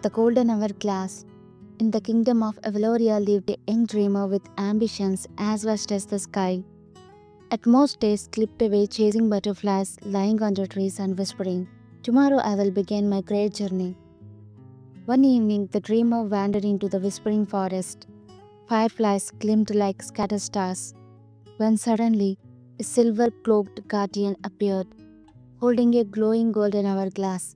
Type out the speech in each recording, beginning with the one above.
The Golden Hourglass. In the kingdom of Aveloria lived a young dreamer with ambitions as vast as the sky. At most days slipped away chasing butterflies, lying under trees and whispering, "Tomorrow I will begin my great journey." One evening the dreamer wandered into the whispering forest. Fireflies gleamed like scattered stars, when suddenly a silver-cloaked guardian appeared, holding a glowing golden hourglass.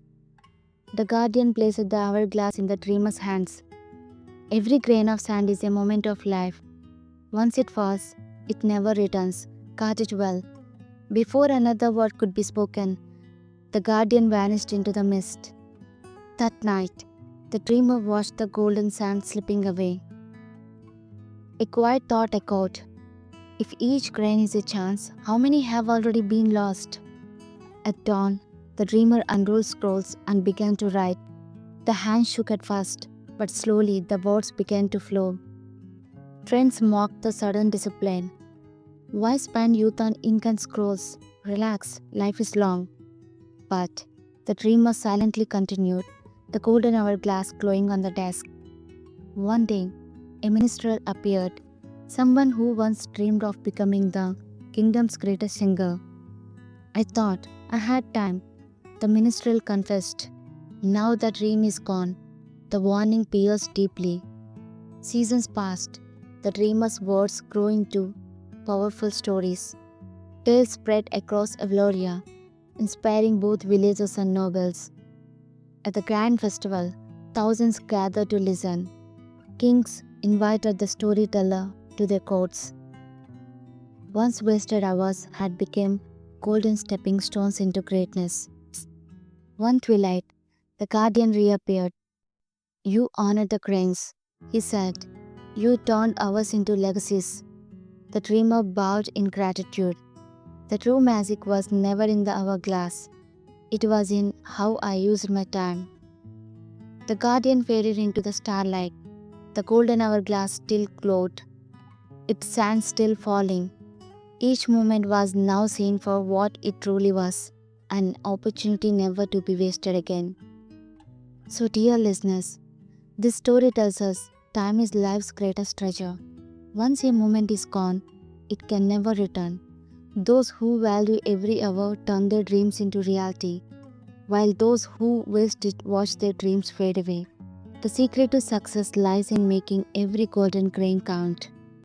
The guardian placed the hourglass in the dreamer's hands. Every grain of sand is a moment of life. Once it falls, it never returns. Guard it well. Before another word could be spoken, the guardian vanished into the mist. That night, the dreamer watched the golden sand slipping away. A quiet thought echoed. If each grain is a chance, how many have already been lost? At dawn, the dreamer unrolled scrolls and began to write. The hand shook at first, but slowly the words began to flow. Friends mocked the sudden discipline. Why spend youth on ink and scrolls? Relax, life is long. But the dreamer silently continued, the golden hourglass glowing on the desk. One day, a minstrel appeared, someone who once dreamed of becoming the kingdom's greatest singer. I thought I had time, the minstrel confessed. Now the dream is gone. The warning pierced deeply. Seasons passed. The dreamer's words grew into powerful stories. Tales spread across Aveloria, inspiring both villagers and nobles. At the grand festival, thousands gathered to listen. Kings invited the storyteller to their courts. Once wasted hours had become golden stepping stones into greatness. One twilight, the guardian reappeared. "You honored the cranes," he said. "You turned hours into legacies." The dreamer bowed in gratitude. The true magic was never in the hourglass. It was in how I used my time. The guardian faded into the starlight. The golden hourglass still glowed, its sand still falling. Each moment was now seen for what it truly was, an opportunity never to be wasted again. So, dear listeners, this story tells us time is life's greatest treasure. Once a moment is gone, it can never return. Those who value every hour turn their dreams into reality, while those who waste it watch their dreams fade away. The secret to success lies in making every golden grain count.